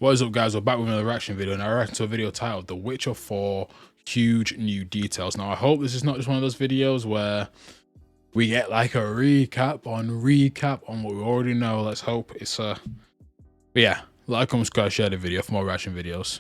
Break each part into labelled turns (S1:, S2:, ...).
S1: What is up, guys? We're back with another reaction video, and I reaction to a video titled The Witcher 4 Huge New Details. Now, I hope this is not just one of those videos where we get like a recap on what we already know. Let's hope it's but yeah, like, comment, subscribe, share the video for more reaction videos.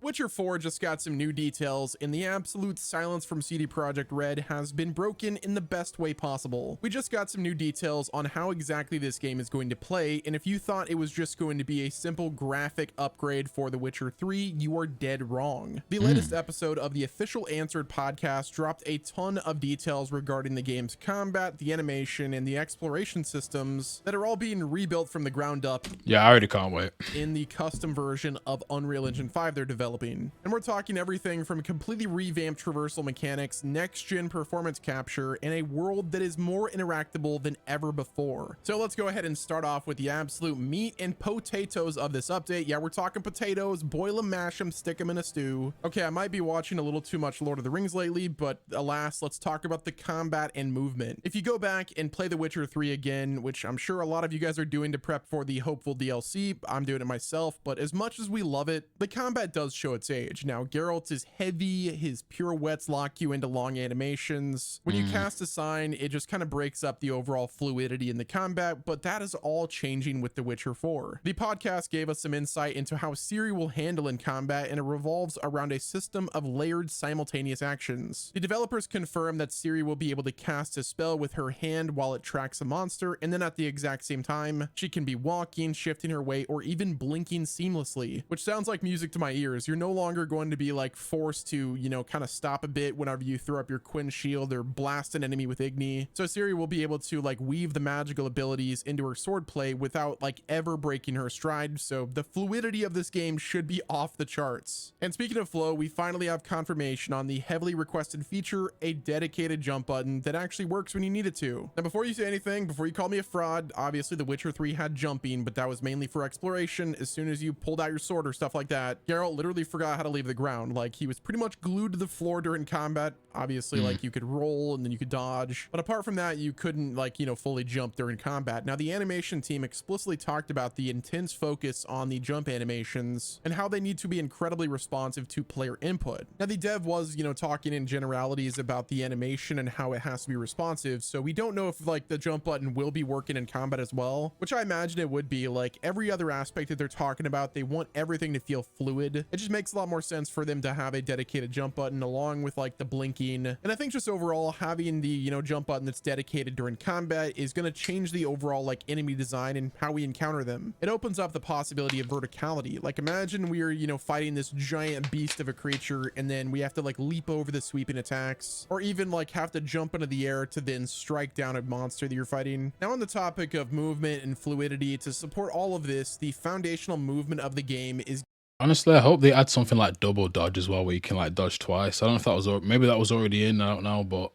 S2: Witcher 4 just got some new details, and the absolute silence from CD Projekt Red has been broken in the best way possible. We just got some new details on how exactly this game is going to play, and if you thought it was just going to be a simple graphic upgrade for The Witcher 3, you are dead wrong. The latest episode of the official Answered podcast dropped a ton of details regarding the game's combat, the animation, and the exploration systems that are all being rebuilt from the ground up.
S1: Yeah, I already can't wait.
S2: In the custom version of Unreal Engine 5 they're developing. And we're talking everything from completely revamped traversal mechanics, next-gen performance capture, and a world that is more interactable than ever before. So let's go ahead and start off with the absolute meat and potatoes of this update. Yeah, we're talking potatoes, boil them, mash them, stick them in a stew. Okay, I might be watching a little too much Lord of the Rings lately, but alas, let's talk about the combat and movement. If you go back and play The Witcher 3 again, which I'm sure a lot of you guys are doing to prep for the hopeful DLC, I'm doing it myself, but as much as we love it, the combat does show its age. Now, Geralt is heavy, his pirouettes lock you into long animations. When you cast a sign, it just kind of breaks up the overall fluidity in the combat, but that is all changing with The Witcher 4. The podcast gave us some insight into how Ciri will handle in combat, and it revolves around a system of layered simultaneous actions. The developers confirm that Ciri will be able to cast a spell with her hand while it tracks a monster, and then at the exact same time, she can be walking, shifting her weight, or even blinking seamlessly, which sounds like music to my ears. You're no longer going to be like forced to, you know, kind of stop a bit whenever you throw up your Quinn shield or blast an enemy with Igni. So Ciri will be able to like weave the magical abilities into her swordplay without like ever breaking her stride. So the fluidity of this game should be off the charts. And speaking of flow, we finally have confirmation on the heavily requested feature, a dedicated jump button that actually works when you need it to. Now, before you say anything, before you call me a fraud, obviously The Witcher 3 had jumping, but that was mainly for exploration. As soon as you pulled out your sword or stuff like that, Geralt literally forgot how to leave the ground. Like, he was pretty much glued to the floor during combat. Obviously, like, you could roll and then you could dodge, but apart from that, you couldn't, like, you know, fully jump during combat. Now, the animation team explicitly talked about the intense focus on the jump animations and how they need to be incredibly responsive to player input. Now, the dev was, you know, talking in generalities about the animation and how it has to be responsive, so we don't know if, like, the jump button will be working in combat as well, which I imagine it would be. Like, every other aspect that they're talking about, they want everything to feel fluid. It just makes a lot more sense for them to have a dedicated jump button along with like the blinking. And I think just overall having the, you know, jump button that's dedicated during combat is going to change the overall like enemy design and how we encounter them. It opens up the possibility of verticality. Like, imagine we're, you know, fighting this giant beast of a creature and then we have to like leap over the sweeping attacks, or even like have to jump into the air to then strike down a monster that you're fighting. Now, on the topic of movement and fluidity, to support all of this, the foundational movement of the game is
S1: Honestly, I hope they add something like double dodge as well, where you can like dodge twice. I don't know if that was maybe that was already in. I don't know, but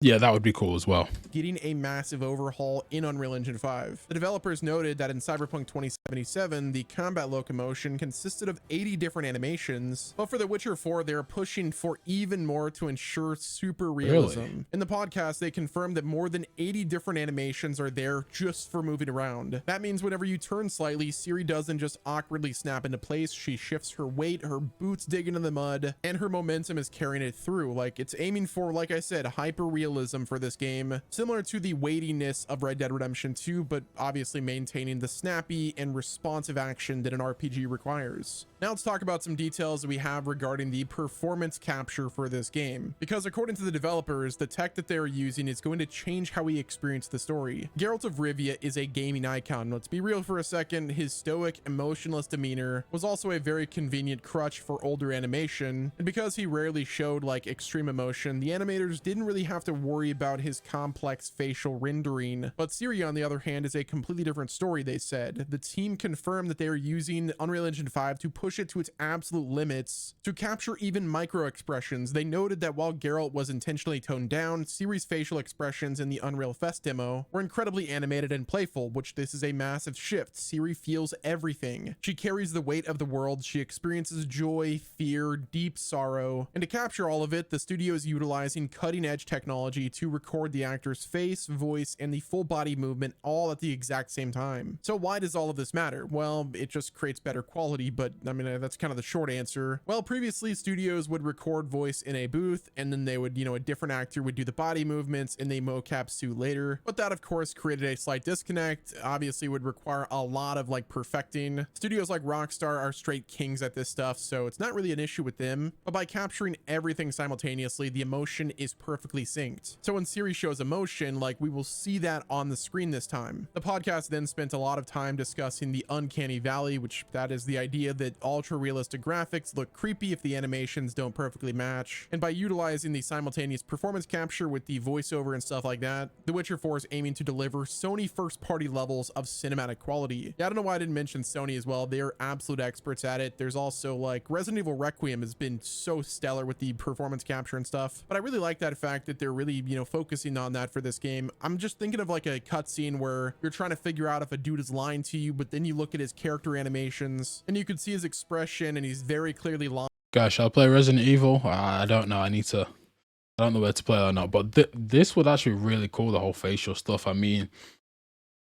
S1: yeah, that would be cool as well.
S2: Getting a massive overhaul in Unreal Engine 5. The developers noted that in Cyberpunk 2077, the combat locomotion consisted of 80 different animations, but for The Witcher 4, they're pushing for even more to ensure super realism.
S1: Really?
S2: In the podcast, they confirmed that more than 80 different animations are there just for moving around. That means whenever you turn slightly, Ciri doesn't just awkwardly snap into place. She shifts her weight, her boots dig into the mud, and her momentum is carrying it through. Like, it's aiming for, like I said, hyper realism for this game, similar to the weightiness of Red Dead Redemption 2, but obviously maintaining the snappy and responsive action that an RPG requires. Now let's talk about some details that we have regarding the performance capture for this game, because according to the developers, the tech that they're using is going to change how we experience the story. Geralt of Rivia is a gaming icon. Let's be real for a second. His stoic, emotionless demeanor was also a very convenient crutch for older animation, and because he rarely showed like extreme emotion, the animators didn't really have to worry about his complex facial rendering. But Ciri, on the other hand, is a completely different story, they said. The team confirmed that they are using Unreal Engine 5 to push it to its absolute limits to capture even micro expressions. They noted that while Geralt was intentionally toned down, Ciri's facial expressions in the Unreal Fest demo were incredibly animated and playful, which this is a massive shift. Ciri feels everything. She carries the weight of the world. She experiences joy, fear, deep sorrow, and to capture all of it, the studio is utilizing cutting-edge technology technology to record the actor's face, voice, and the full body movement all at the exact same time. So why does all of this matter? Well, it just creates better quality, but I mean, that's kind of the short answer. Well, previously studios would record voice in a booth, and then they would, a different actor would do the body movements in the mocap suit later. But that of course created a slight disconnect, obviously would require a lot of like perfecting. Studios like Rockstar are straight kings at this stuff, so it's not really an issue with them, but by capturing everything simultaneously, the emotion is perfectly synced. So when Siri shows emotion, like we will see that on the screen this time. The podcast then spent a lot of time discussing the uncanny valley, which that is the idea that ultra realistic graphics look creepy if the animations don't perfectly match. And by utilizing the simultaneous performance capture with the voiceover and stuff like that, The Witcher 4 is aiming to deliver Sony first party levels of cinematic quality. Yeah, I don't know why I didn't mention Sony as well. They're absolute experts at it. There's also like Resident Evil Requiem has been so stellar with the performance capture and stuff, but I really like that fact that they're really, focusing on that for this game. I'm just thinking of like a cutscene where you're trying to figure out if a dude is lying to you, but then you look at his character animations and you can see his expression and he's very clearly lying.
S1: Gosh, I'll play Resident Evil. I don't know. I don't know where to play or not, but this would actually really cool, the whole facial stuff. I mean,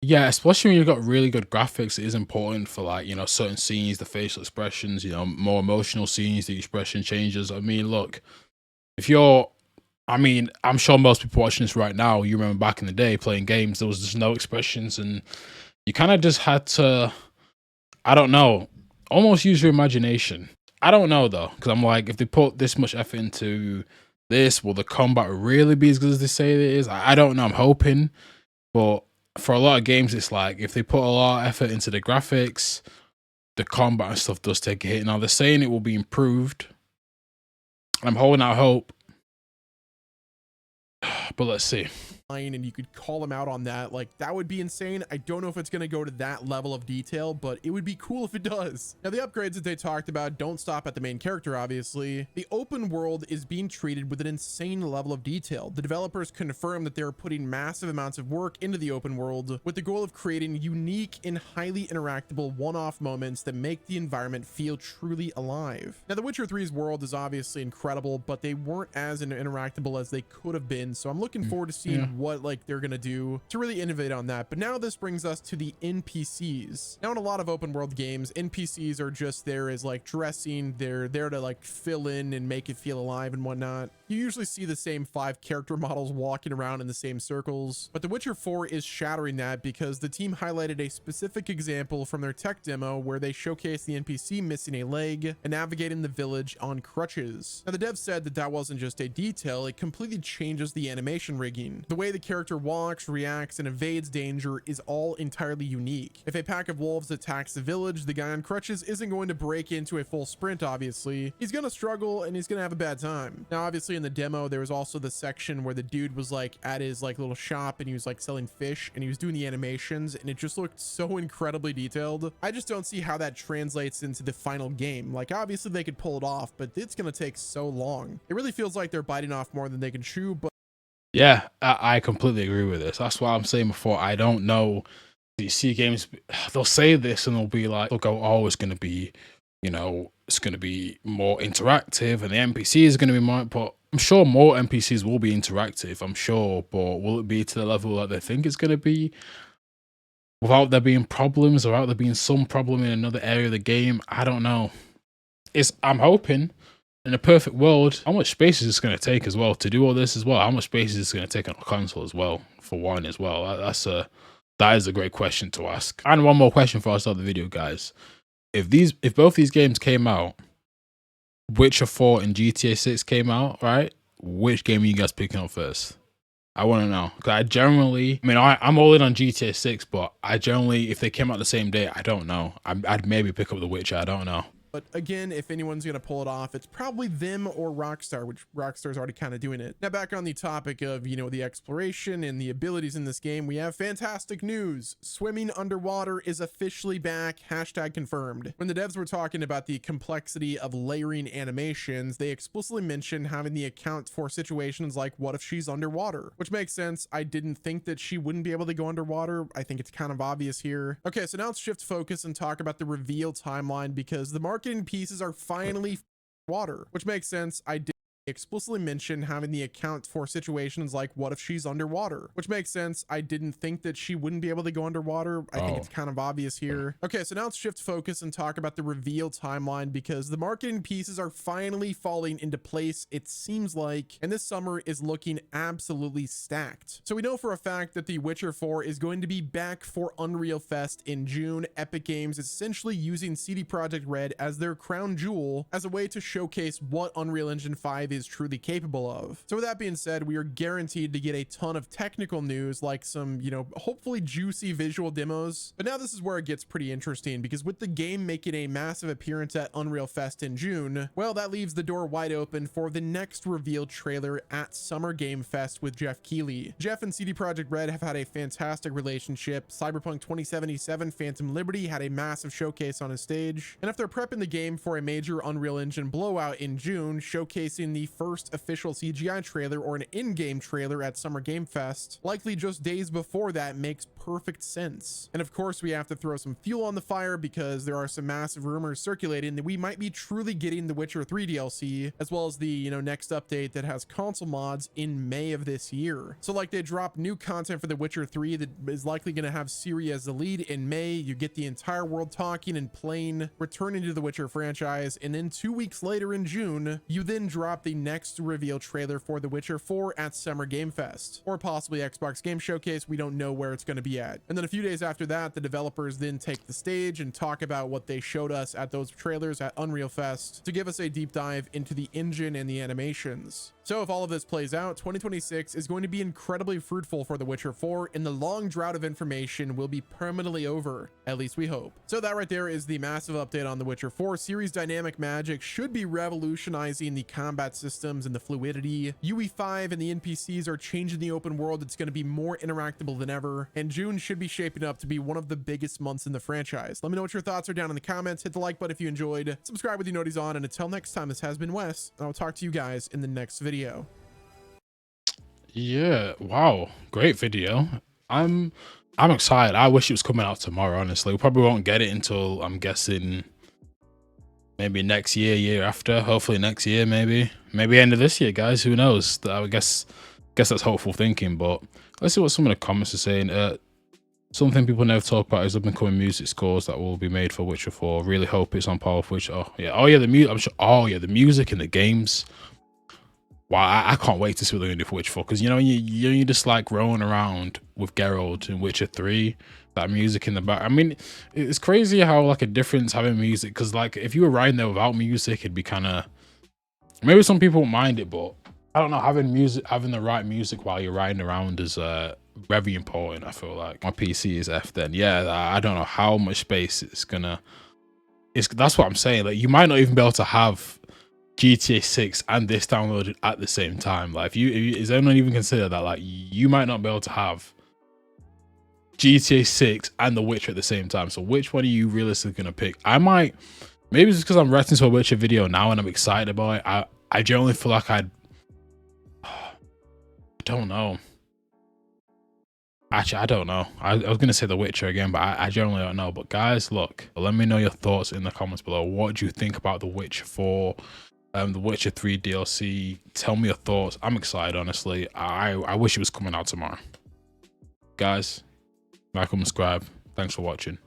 S1: yeah, especially when you've got really good graphics, it is important for like, certain scenes, the facial expressions, more emotional scenes, the expression changes. I mean, look, I'm sure most people watching this right now, you remember back in the day playing games, there was just no expressions and you kind of just had to, I don't know, almost use your imagination. I don't know though, because I'm like, if they put this much effort into this, will the combat really be as good as they say it is? I don't know, I'm hoping, but for a lot of games, it's like if they put a lot of effort into the graphics, the combat and stuff does take a hit. Now they're saying it will be improved. I'm holding out hope, but let's see.
S2: And you could call him out on that. Like, that would be insane. I don't know if it's going to go to that level of detail, but it would be cool if it does. Now, the upgrades that they talked about don't stop at the main character, obviously. The open world is being treated with an insane level of detail. The developers confirm that they're putting massive amounts of work into the open world with the goal of creating unique and highly interactable one-off moments that make the environment feel truly alive. Now, The Witcher 3's world is obviously incredible, but they weren't as interactable as they could have been, so I'm looking forward to seeing what like they're gonna do to really innovate on that. But now this brings us to the NPCs. Now in a lot of open world games, NPCs are just there as like dressing. They're there to like fill in and make it feel alive and whatnot. You usually see the same 5 character models walking around in the same circles, but The Witcher 4 is shattering that because the team highlighted a specific example from their tech demo where they showcased the NPC missing a leg and navigating the village on crutches. Now the devs said that that wasn't just a detail, it completely changes the animation rigging. The way the character walks, reacts, and evades danger is all entirely unique. If a pack of wolves attacks the village, the guy on crutches isn't going to break into a full sprint, obviously. He's gonna struggle and he's gonna have a bad time. Now obviously in the demo there was also the section where the dude was like at his like little shop and he was like selling fish and he was doing the animations and it just looked so incredibly detailed. I just don't see how that translates into the final game. Like obviously they could pull it off, but it's gonna take so long. It really feels like they're biting off more than they can chew. But
S1: yeah, I completely agree with this. That's why I'm saying before, I don't know. You see games, they'll say this and they'll be like, they'll go, oh, it's going to be, it's going to be more interactive and the NPC is going to be more, but I'm sure more NPCs will be interactive, I'm sure, but will it be to the level that they think it's going to be without there being problems or without there being some problem in another area of the game? I don't know. I'm hoping. In a perfect world, how much space is this going to take as well to do all this as well? How much space is this going to take on a console as well, for one as well? That is a great question to ask. And one more question before I start the video, guys. If both these games came out, Witcher 4 and GTA 6 came out, right? Which game are you guys picking up first? I want to know. Because I'm all in on GTA 6, but if they came out the same day, I don't know. I'd maybe pick up The Witcher. I don't know.
S2: But again, if anyone's going to pull it off, it's probably them or Rockstar, which Rockstar's already kind of doing it. Now back on the topic of, the exploration and the abilities in this game, we have fantastic news. Swimming underwater is officially back, #confirmed. When the devs were talking about the complexity of layering animations, they explicitly mentioned having the account for situations like what if she's underwater, which makes sense. I didn't think that she wouldn't be able to go underwater. I think it's kind of obvious here. Okay, so now let's shift focus and talk about the reveal timeline because the marketing pieces are finally water, which makes sense. explicitly mentioned having the account for situations like what if she's underwater, which makes sense. I didn't think that she wouldn't be able to go underwater. I think it's kind of obvious here. Okay, so now let's shift focus and talk about the reveal timeline, because the marketing pieces are finally falling into place, it seems like, and this summer is looking absolutely stacked. So we know for a fact that The Witcher 4 is going to be back for Unreal Fest in June. Epic Games is essentially using CD Projekt Red as their crown jewel as a way to showcase what Unreal Engine 5 is truly capable of. So with that being said, we are guaranteed to get a ton of technical news, like some, you know, hopefully juicy visual demos. But now this is where it gets pretty interesting, because with the game making a massive appearance at Unreal Fest in June, well, that leaves the door wide open for the next revealed trailer at Summer Game Fest with Jeff Keighley. Jeff and CD Projekt Red have had a fantastic relationship. Cyberpunk 2077 Phantom Liberty had a massive showcase on his stage, and if they're prepping the game for a major Unreal Engine blowout in June, showcasing the first official CGI trailer or an in-game trailer at Summer Game Fest, likely just days before that, makes perfect sense. And of course, we have to throw some fuel on the fire, because there are some massive rumors circulating that we might be truly getting the Witcher 3 DLC, as well as the, you know, next update that has console mods in May of this year. So like, they drop new content for the Witcher 3 that is likely going to have Ciri as the lead in May. You get the entire world talking and playing, returning to the Witcher franchise, and then 2 weeks later in June, you then drop the next reveal trailer for The Witcher 4 at Summer Game Fest, or possibly Xbox Game Showcase. We don't know where it's going to be at. And then a few days after that, the developers then take the stage and talk about what they showed us at those trailers at Unreal Fest to give us a deep dive into the engine and the animations. So if all of this plays out, 2026 is going to be incredibly fruitful for The Witcher 4, and the long drought of information will be permanently over, at least we hope. So that right there is the massive update on The Witcher 4. Ciri's dynamic magic should be revolutionizing the combat systems and the fluidity. UE5 and the NPCs are changing the open world. It's going to be more interactable than ever, and June should be shaping up to be one of the biggest months in the franchise. Let me know what your thoughts are down in the comments. Hit the like button if you enjoyed, subscribe with your noties on, and until next time, this has been Wes, and I'll talk to you guys in the next video.
S1: Yeah, wow, great video. I'm excited. I wish it was coming out tomorrow, honestly. We probably won't get it until, I'm guessing, maybe next year after. Hopefully next year, maybe end of this year, guys. Who knows? I guess that's hopeful thinking. But let's see what some of the comments are saying. Something people never talk about is up and coming music scores that will be made for Witcher 4. Really hope it's on par with Witcher. Oh yeah, the music. I'm sure. Oh yeah, the music in the games. Wow, I can't wait to see what they're gonna do for Witcher 4, because you know, you just like rolling around with Geralt in Witcher 3, that music in the back. I mean, it's crazy how like a difference having music, because like if you were riding there without music, it'd be kind of, maybe some people won't mind it, but I don't know, having the right music while you're riding around is very important. I feel like my PC is F then. Yeah, I don't know how much space that's what I'm saying. Like, you might not even be able to have GTA 6 and this downloaded at the same time. Like, is anyone even consider that? Like, you might not be able to have GTA 6 and The Witcher at the same time. So which one are you realistically gonna pick? Maybe it's because I'm reacting to a Witcher video now and I'm excited about it. I generally feel like I don't know. Actually, I don't know. I was gonna say The Witcher again, but I generally don't know. But guys, look, let me know your thoughts in the comments below. What do you think about The Witcher 4? The Witcher 3 DLC? Tell me your thoughts. I'm excited, honestly. I wish it was coming out tomorrow. Guys, like and subscribe. Thanks for watching.